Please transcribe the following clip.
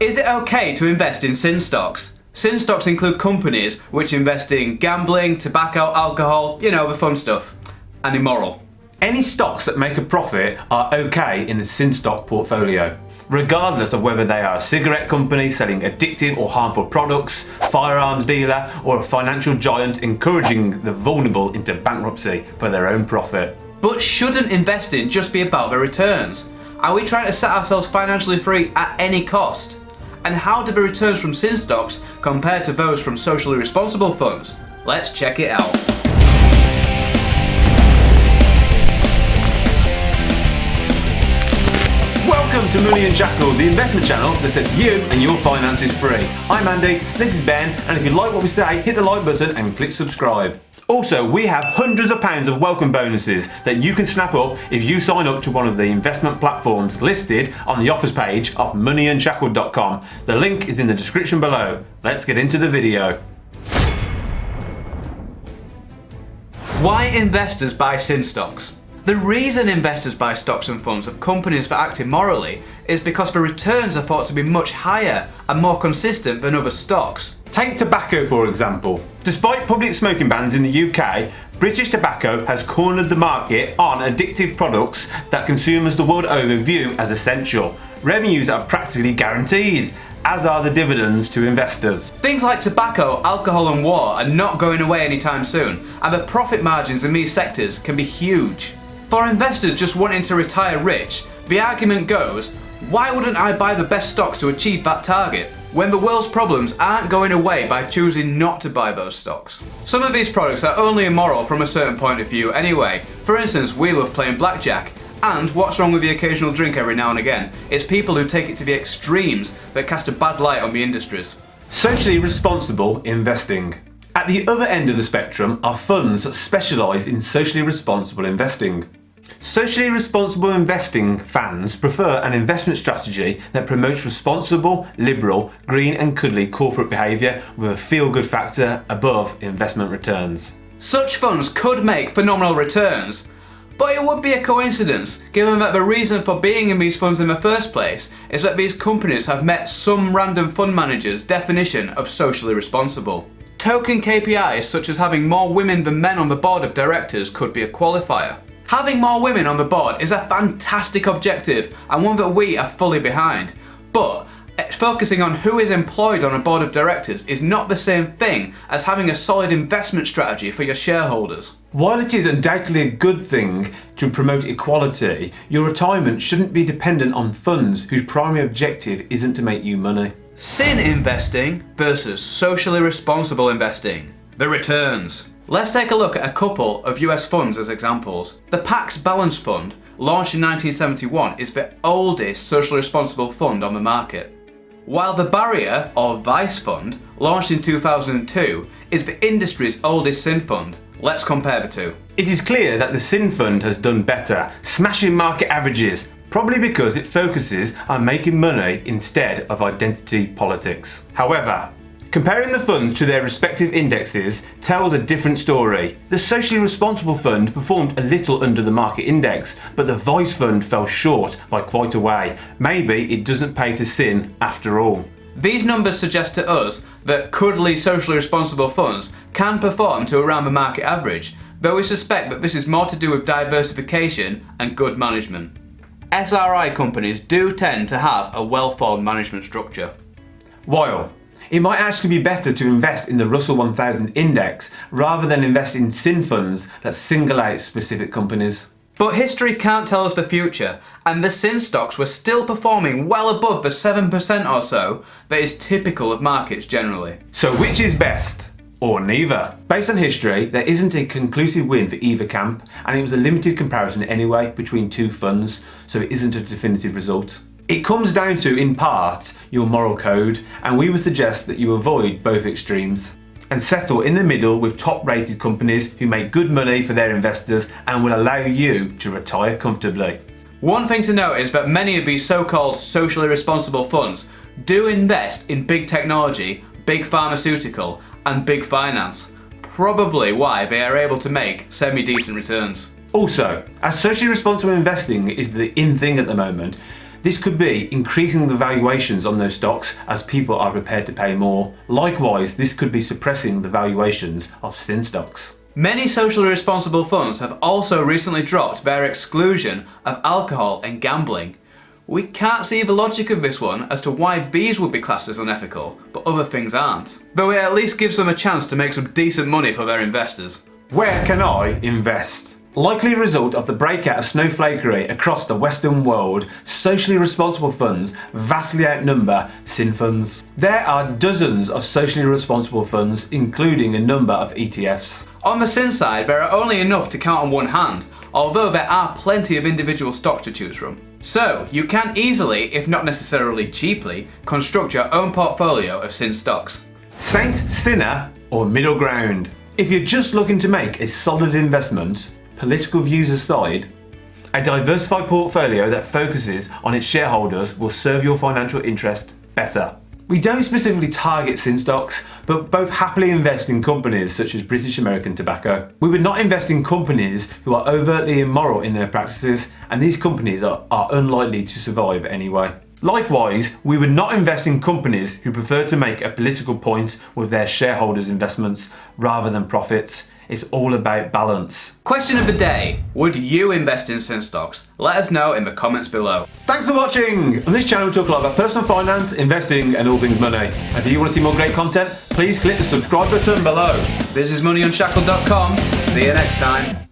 Is it okay to invest in sin stocks? Sin stocks include companies which invest in gambling, tobacco, alcohol, the fun stuff, and immoral. Any stocks that make a profit are okay in the sin stock portfolio, regardless of whether they are a cigarette company selling addictive or harmful products, firearms dealer, or a financial giant encouraging the vulnerable into bankruptcy for their own profit. But shouldn't investing just be about the returns? Are we trying to set ourselves financially free at any cost? And how do the returns from sin stocks compare to those from socially responsible funds? Let's check it out. Welcome to Money Unshackled, the investment channel that sets you and your finances free. I'm Andy, this is Ben, and if you like what we say, hit the like button and click subscribe. Also, we have hundreds of pounds of welcome bonuses that you can snap up if you sign up to one of the investment platforms listed on the offers page of moneyunshackled.com. The link is in the description below. Let's get into the video. Why investors buy sin stocks? The reason investors buy stocks and funds of companies that act immorally is because the returns are thought to be much higher and more consistent than other stocks. Take tobacco for example. Despite public smoking bans in the UK, British Tobacco has cornered the market on addictive products that consumers the world over view as essential. Revenues are practically guaranteed, as are the dividends to investors. Things like tobacco, alcohol and war are not going away anytime soon, and the profit margins in these sectors can be huge. For investors just wanting to retire rich, the argument goes, why wouldn't I buy the best stocks to achieve that target, when the world's problems aren't going away by choosing not to buy those stocks? Some of these products are only immoral from a certain point of view anyway. For instance, we love playing blackjack. And what's wrong with the occasional drink every now and again? It's people who take it to the extremes that cast a bad light on the industries. Socially responsible investing. At the other end of the spectrum are funds that specialise in socially responsible investing. Socially responsible investing fans prefer an investment strategy that promotes responsible, liberal, green and cuddly corporate behaviour with a feel-good factor above investment returns. Such funds could make phenomenal returns, but it would be a coincidence given that the reason for being in these funds in the first place is that these companies have met some random fund manager's definition of socially responsible. Token KPIs such as having more women than men on the board of directors could be a qualifier. Having more women on the board is a fantastic objective and one that we are fully behind, but focusing on who is employed on a board of directors is not the same thing as having a solid investment strategy for your shareholders. While it is undoubtedly a good thing to promote equality, your retirement shouldn't be dependent on funds whose primary objective isn't to make you money. Sin investing versus socially responsible investing. The returns. Let's take a look at a couple of US funds as examples. The Pax Balance Fund, launched in 1971, is the oldest socially responsible fund on the market. While the Barrier or Vice Fund, launched in 2002, is the industry's oldest sin fund. Let's compare the two. It is clear that the sin fund has done better, smashing market averages, probably because it focuses on making money instead of identity politics. However, comparing the funds to their respective indexes tells a different story. The socially responsible fund performed a little under the market index, but the Vice fund fell short by quite a way. Maybe it doesn't pay to sin after all. These numbers suggest to us that cuddly socially responsible funds can perform to around the market average, though we suspect that this is more to do with diversification and good management. SRI companies do tend to have a well-formed management structure. While it might actually be better to invest in the Russell 1000 index rather than invest in sin funds that single out specific companies. But history can't tell us the future, and the sin stocks were still performing well above the 7% or so that is typical of markets generally. So which is best? Or neither? Based on history, there isn't a conclusive win for either camp, and it was a limited comparison anyway between two funds, so it isn't a definitive result. It comes down to, in part, your moral code, and we would suggest that you avoid both extremes and settle in the middle with top-rated companies who make good money for their investors and will allow you to retire comfortably. One thing to note is that many of these so-called socially responsible funds do invest in big technology, big pharmaceutical, and big finance, probably why they are able to make semi-decent returns. Also, as socially responsible investing is the in thing at the moment, This could be increasing the valuations on those stocks as people are prepared to pay more. Likewise, this could be suppressing the valuations of sin stocks. Many socially responsible funds have also recently dropped their exclusion of alcohol and gambling. We can't see the logic of this one as to why these would be classed as unethical, but other things aren't. Though it at least gives them a chance to make some decent money for their investors. Where can I invest? Likely result of the breakout of snowflakery across the Western world, socially responsible funds vastly outnumber sin funds. There are dozens of socially responsible funds, including a number of ETFs. On the sin side, there are only enough to count on one hand, although there are plenty of individual stocks to choose from. So, you can easily, if not necessarily cheaply, construct your own portfolio of sin stocks. Saint, sinner, or middle ground? If you're just looking to make a solid investment, political views aside, a diversified portfolio that focuses on its shareholders will serve your financial interest better. We don't specifically target sin stocks, but both happily invest in companies such as British American Tobacco. We would not invest in companies who are overtly immoral in their practices, and these companies are unlikely to survive anyway. Likewise, we would not invest in companies who prefer to make a political point with their shareholders' investments rather than profits. It's all about balance. Question of the day: would you invest in sin stocks? Let us know in the comments below. Thanks for watching! On this channel we talk a lot about personal finance, investing and all things money. And if you want to see more great content, please click the subscribe button below. This is moneyunshackled.com. See you next time.